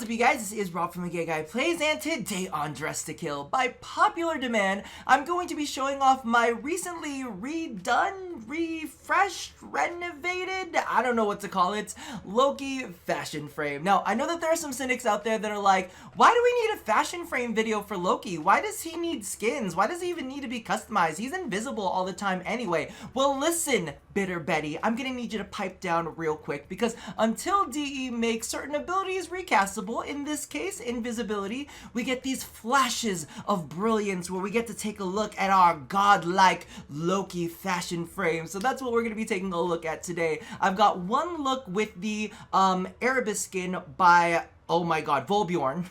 What's up, you guys? This is Rob from The Gay Guy Plays, and today on Dress to Kill, by popular demand, I'm going to be showing off my recently redone, refreshed, renovated, I don't know what to call it, Loki fashion frame. Now, I know that there are some cynics out there that are like, why do we need a fashion frame video for Loki? Why does he need skins? Why does he even need to be customized? He's invisible all the time anyway. Well, listen, Bitter Betty, I'm gonna need you to pipe down real quick, because until DE makes certain abilities recastable, in this case, invisibility, we get these flashes of brilliance where we get to take a look at our godlike Loki fashion frame. So that's what we're gonna be taking a look at today. I've got one look with the Erebus skin by, oh my god, Vulbjorn.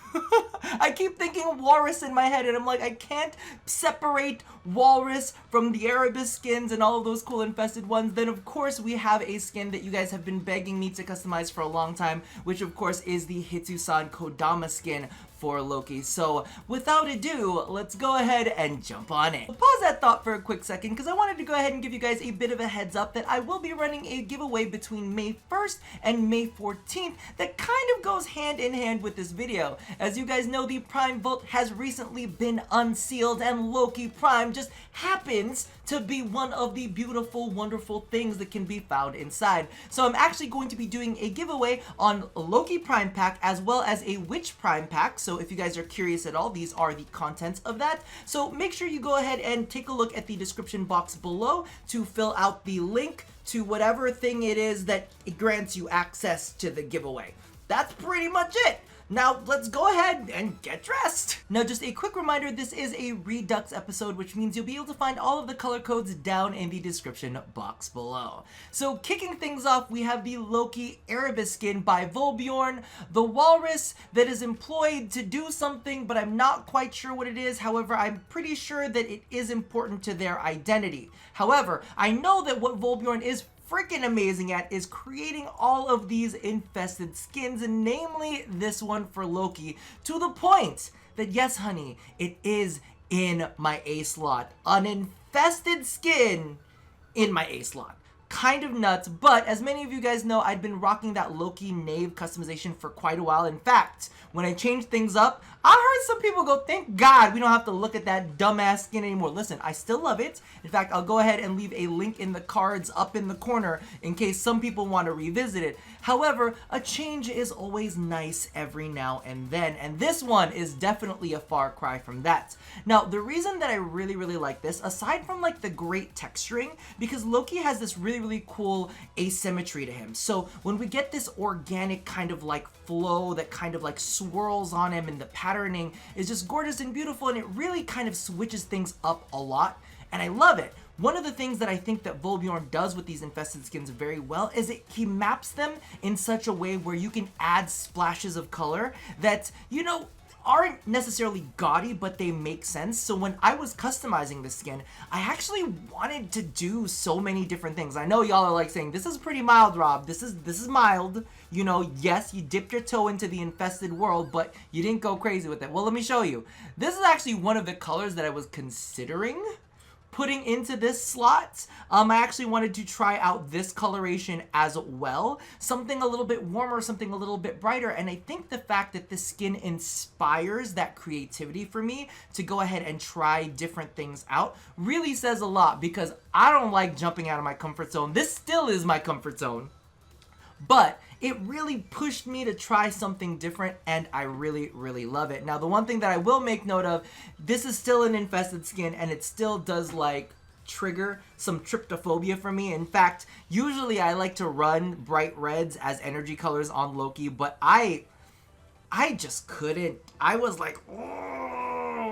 I keep thinking walrus in my head, and I'm like, I can't separate walrus from the Erebus skins and all of those cool infested ones. Then of course we have a skin that you guys have been begging me to customize for a long time, which of course is the Hitsusan Kodama skin for Loki. So without ado, let's go ahead and jump on it. Pause that thought for a quick second, because I wanted to go ahead and give you guys a bit of a heads up that I will be running a giveaway between May 1st and May 14th that kind of goes hand in hand with this video. As you guys know, the Prime Vault has recently been unsealed, and Loki Prime just happens to be one of the beautiful, wonderful things that can be found inside. So I'm actually going to be doing a giveaway on a Loki Prime pack as well as a Witch Prime pack. So if you guys are curious at all, these are the contents of that. So make sure you go ahead and take a look at the description box below to fill out the link to whatever thing it is that it grants you access to the giveaway. That's pretty much it. Now, let's go ahead and get dressed. Now, just a quick reminder, this is a Redux episode, which means you'll be able to find all of the color codes down in the description box below. So, kicking things off, we have the Loki Erebus skin by Vulbjorn, the walrus that is employed to do something, but I'm not quite sure what it is. However, I'm pretty sure that it is important to their identity. However, I know that what Vulbjorn is freaking amazing at is creating all of these infested skins, and namely this one for Loki, to the point that, yes honey, it is in my A slot. An infested skin in my A slot. Kind of nuts, but as many of you guys know, I'd been rocking that Loki Knave customization for quite a while. In fact, when I changed things up, I heard some people go, thank God we don't have to look at that dumbass skin anymore. Listen, I still love it. In fact, I'll go ahead and leave a link in the cards up in the corner in case some people want to revisit it. However, a change is always nice every now and then, and this one is definitely a far cry from that. Now, the reason that I really like this, aside from like the great texturing, because Loki has this really cool asymmetry to him. So when we get this organic kind of like flow that kind of like swirls on him, and the patterning is just gorgeous and beautiful, and it really kind of switches things up a lot, and I love it. One of the things that I think that Vulbjorn does with these infested skins very well is that he maps them in such a way where you can add splashes of color that, you know, aren't necessarily gaudy, but they make sense. So when I was customizing this skin, I actually wanted to do so many different things. I know y'all are like saying, this is pretty mild, Rob. This is mild. You know, yes, you dipped your toe into the infested world, but you didn't go crazy with it. Well, let me show you. This is actually one of the colors that I was considering putting into this slot. I actually wanted to try out this coloration as well. Something a little bit warmer, something a little bit brighter, and I think the fact that this skin inspires that creativity for me to go ahead and try different things out really says a lot, because I don't like jumping out of my comfort zone. This still is my comfort zone, but it really pushed me to try something different, and I really love it. Now, the one thing that I will make note of, this is still an infested skin, and it still does like trigger some tryptophobia for me. In fact, usually I like to run bright reds as energy colors on Loki, but I just couldn't. I was like, oh.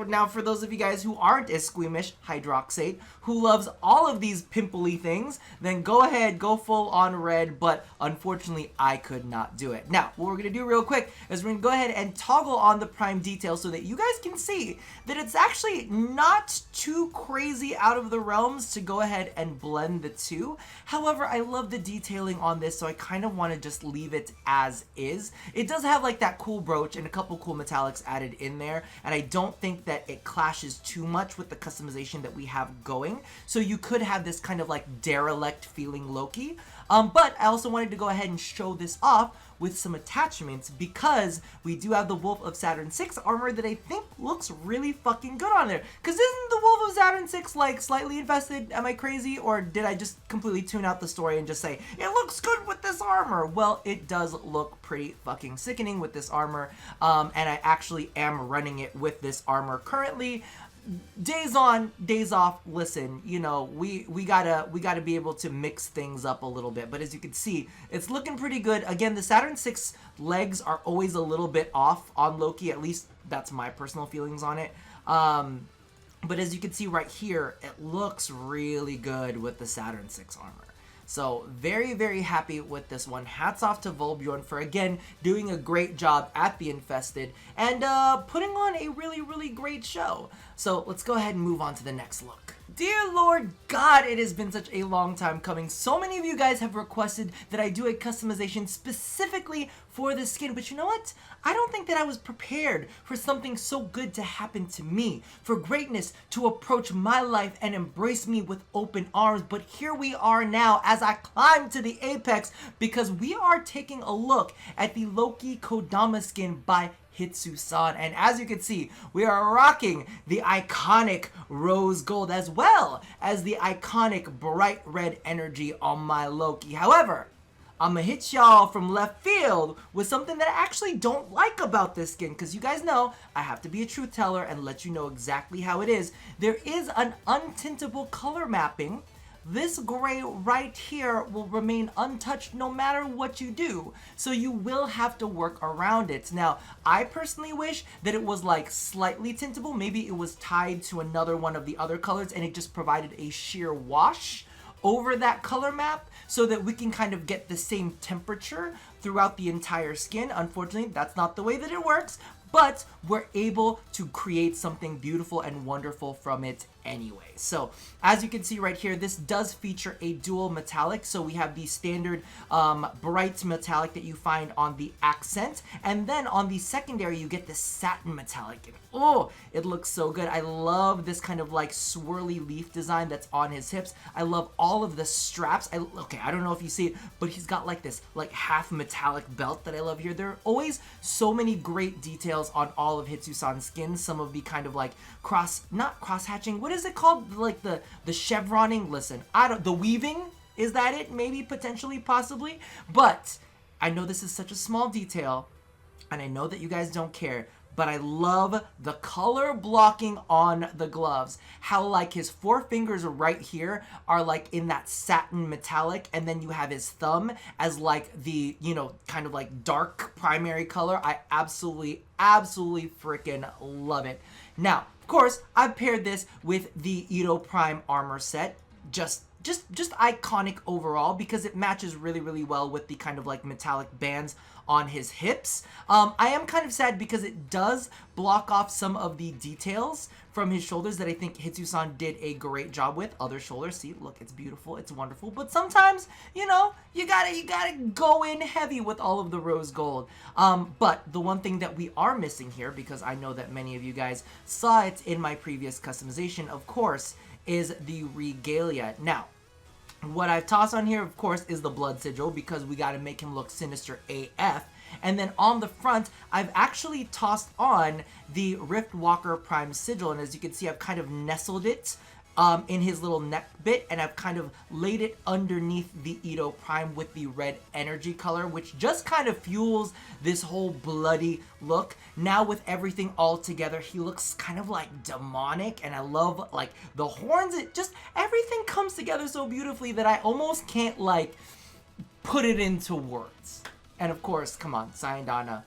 Now, for those of you guys who aren't as squeamish, Hydroxate, who loves all of these pimply things, then go ahead, go full on red, but unfortunately, I could not do it. Now, what we're going to do real quick is we're going to go ahead and toggle on the prime details so that you guys can see that it's actually not too crazy out of the realms to go ahead and blend the two. However, I love the detailing on this, so I kind of want to just leave it as is. It does have like that cool brooch and a couple cool metallics added in there, and I don't think that it clashes too much with the customization that we have going. So you could have this kind of like derelict feeling Loki. But I also wanted to go ahead and show this off with some attachments because we do have the Wolf of Saturn 6 armor that I think looks really fucking good on there. Because isn't the Wolf of Saturn 6 like slightly infested? Am I crazy? Or did I just completely tune out the story and just say, it looks good with this armor? Well, it does look pretty fucking sickening with this armor. And I actually am running it with this armor currently. Days on, days off. Listen, you know, we gotta be able to mix things up a little bit. But as you can see, it's looking pretty good. Again, the Saturn 6 legs are always a little bit off on Loki. At least that's my personal feelings on it. But as you can see right here, it looks really good with the Saturn 6 armor. So very, very happy with this one. Hats off to Vulbjorn for, again, doing a great job at the Infested and putting on a really, really great show. So let's go ahead and move on to the next look. Dear Lord God, it has been such a long time coming. So many of you guys have requested that I do a customization specifically for the skin, but you know what? I don't think that I was prepared for something so good to happen to me, for greatness to approach my life and embrace me with open arms. But here we are now as I climb to the apex because we are taking a look at the Loki Kodama skin by Hitsusan, and as you can see, we are rocking the iconic rose gold as well as the iconic bright red energy on my Loki. However, I'm gonna hit y'all from left field with something that I actually don't like about this skin, because you guys know I have to be a truth teller and let you know exactly how it is. There is an untintable color mapping. This gray right here will remain untouched no matter what you do, so you will have to work around it. Now, I personally wish that it was like slightly tintable. Maybe it was tied to another one of the other colors and it just provided a sheer wash over that color map so that we can kind of get the same temperature throughout the entire skin. Unfortunately, that's not the way that it works, but we're able to create something beautiful and wonderful from it anyway. So as you can see right here, this does feature a dual metallic. So we have the standard bright metallic that you find on the accent, and then on the secondary you get the satin metallic. And oh, it looks so good. I love this kind of like swirly leaf design that's on his hips. I love all of the straps. Okay, I don't know if you see it, but he's got like this like half metallic belt that I love here. There are always so many great details on all of Hitsusan's skin. Some of the kind of like not cross hatching, what is it called? Like the chevroning. Listen, the weaving, is that it? Maybe, potentially, possibly. But I know this is such a small detail, and I know that you guys don't care, but I love the color blocking on the gloves. How like his four fingers right here are like in that satin metallic, and then you have his thumb as like the, you know, kind of like dark primary color. I absolutely freaking love it. Now, of course, I've paired this with the Edo Prime armor set. Just iconic overall because it matches really, really well with the kind of like metallic bands on his hips. I am kind of sad because it does block off some of the details from his shoulders that I think Hitsusan did a great job with. Other shoulders, see, look, it's beautiful, it's wonderful. But sometimes, you know, you gotta go in heavy with all of the rose gold. But the one thing that we are missing here, because I know that many of you guys saw it in my previous customization, of course, is the regalia. Now, what I've tossed on here, of course, is the blood sigil because we got to make him look sinister AF. And then on the front, I've actually tossed on the Riftwalker Prime sigil. And as you can see, I've kind of nestled it in his little neck bit, and I've kind of laid it underneath the Edo Prime with the red energy color, which just kind of fuels this whole bloody look. Now with everything all together, he looks kind of like demonic, and I love like the horns. It just, everything comes together so beautifully that I almost can't like put it into words. And of course, come on, SANDR,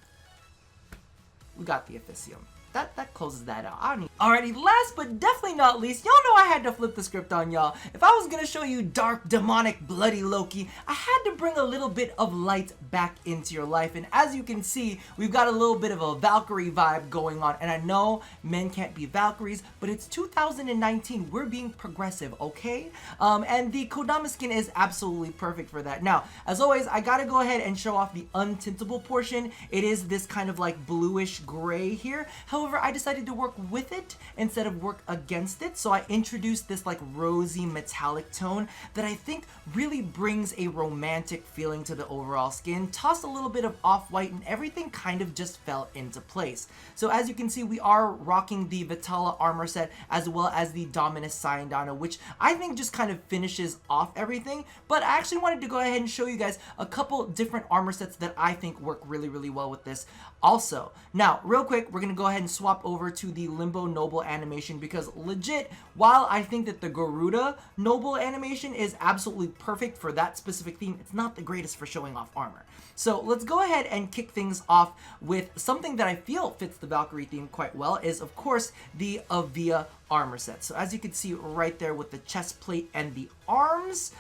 we got the Officium. That closes that out. I don't need. Alrighty, last but definitely not least, y'all know I had to flip the script on y'all. If I was gonna show you dark, demonic, bloody Loki, I had to bring a little bit of light back into your life. And as you can see, we've got a little bit of a Valkyrie vibe going on. And I know men can't be Valkyries, but it's 2019. We're being progressive, okay? And the Kodama skin is absolutely perfect for that. Now, as always, I gotta go ahead and show off the untintable portion. It is this kind of like bluish gray here. However, However, I decided to work with it instead of work against it, so I introduced this like rosy metallic tone that I think really brings a romantic feeling to the overall skin. Tossed a little bit of off-white and everything kind of just fell into place. So as you can see, we are rocking the Vitala armor set as well as the Dominus SANDR, which I think just kind of finishes off everything. But I actually wanted to go ahead and show you guys a couple different armor sets that I think work really, really well with this also. Now, real quick, we're going to go ahead and swap over to the Limbo Noble animation because legit, while I think that the Garuda Noble animation is absolutely perfect for that specific theme, it's not the greatest for showing off armor. So let's go ahead and kick things off with something that I feel fits the Valkyrie theme quite well, is of course the Avia armor set. So as you can see right there with the chest plate and the arms,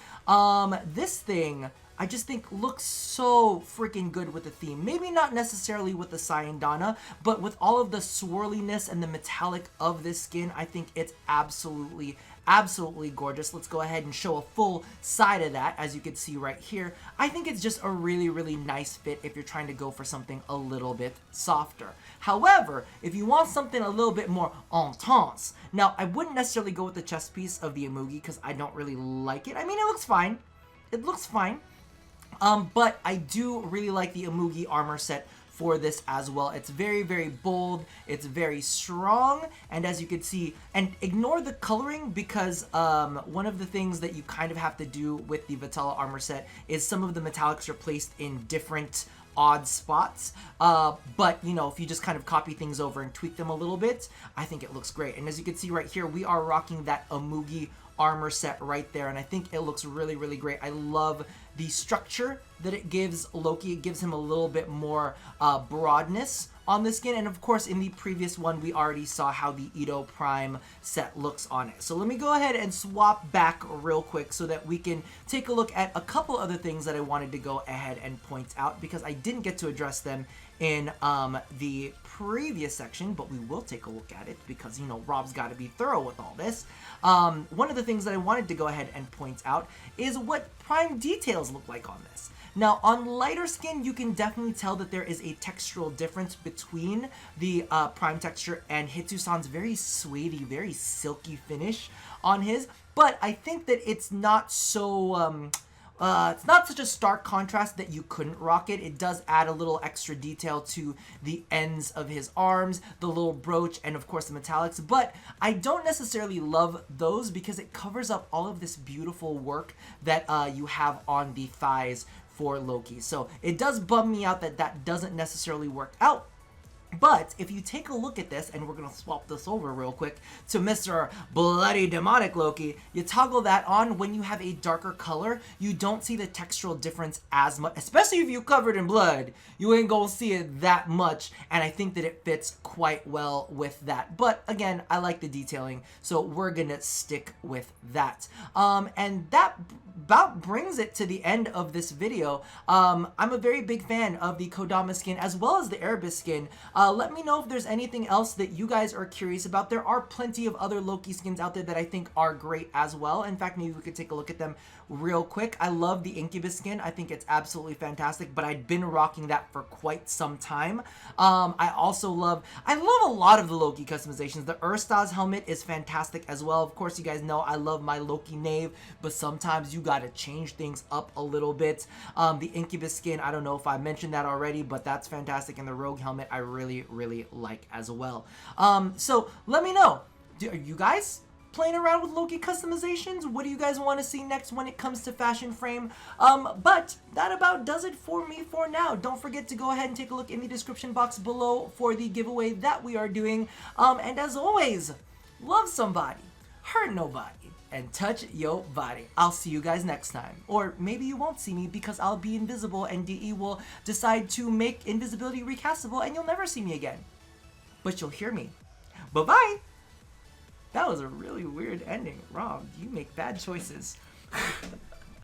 this thing I just think looks so freaking good with the theme. Maybe not necessarily with the SANDR, but with all of the swirliness and the metallic of this skin, I think it's absolutely gorgeous. Let's go ahead and show a full side of that, as you can see right here. I think it's just a really, really nice fit if you're trying to go for something a little bit softer. However, if you want something a little bit more intense, now I wouldn't necessarily go with the chest piece of the Amugi because I don't really like it. I mean, it looks fine. It looks fine. But I do really like the Amugi armor set for this as well. It's very, very bold, it's very strong, and as you can see, and ignore the coloring because one of the things that you kind of have to do with the Vitala armor set is some of the metallics are placed in different odd spots, but you know, if you just kind of copy things over and tweak them a little bit, I think it looks great. And as you can see right here, we are rocking that Amugi armor set right there, and I think it looks really, really great. I love the structure that it gives Loki. It gives him a little bit more broadness on the skin, and of course in the previous one we already saw how the Ito Prime set looks on it. So let me go ahead and swap back real quick so that we can take a look at a couple other things that I wanted to go ahead and point out because I didn't get to address them in the previous section, but we will take a look at it because, you know, Rob's got to be thorough with all this. One of the things that I wanted to go ahead and point out is what prime details look like on this. Now, on lighter skin, you can definitely tell that there is a textural difference between the prime texture and Hitsusan's very suede-y, very silky finish on his, but I think that it's not so... it's not such a stark contrast that you couldn't rock it. It does add a little extra detail to the ends of his arms, the little brooch, and of course the metallics, but I don't necessarily love those because it covers up all of this beautiful work that you have on the thighs for Loki. So it does bum me out that that doesn't necessarily work out. But if you take a look at this, and we're going to swap this over real quick to Mr. Bloody Demonic Loki, you toggle that on. When you have a darker color, you don't see the textural difference as much, especially if you covered in blood. You ain't gonna see it that much, and I think that it fits quite well with that. But again, I like the detailing, so we're gonna stick with that. And that about brings it to the end of this video. I'm a very big fan of the Kodama skin as well as the Erebus skin. Let me know if there's anything else that you guys are curious about. There are plenty of other Loki skins out there that I think are great as well. In fact, maybe we could take a look at them real quick. I love the Incubus skin. I think it's absolutely fantastic, but I'd been rocking that for quite some time. I love a lot of the Loki customizations. The Urstaz helmet is fantastic as well. Of course, you guys know I love my Loki Knave, but sometimes you gotta change things up a little bit. The Incubus skin, I don't know if I mentioned that already, but that's fantastic. And the Rogue helmet, I really like as well. So let me know, are you guys playing around with Loki customizations? What do you guys want to see next when it comes to Fashion Frame? But that about does it for me for now. Don't forget to go ahead and take a look in the description box below for the giveaway that we are doing. And as always, love somebody, hurt nobody, and touch your body. I'll see you guys next time. Or maybe you won't see me because I'll be invisible and DE will decide to make invisibility recastable and you'll never see me again. But you'll hear me. Bye-bye! That was a really weird ending. Rob, you make bad choices.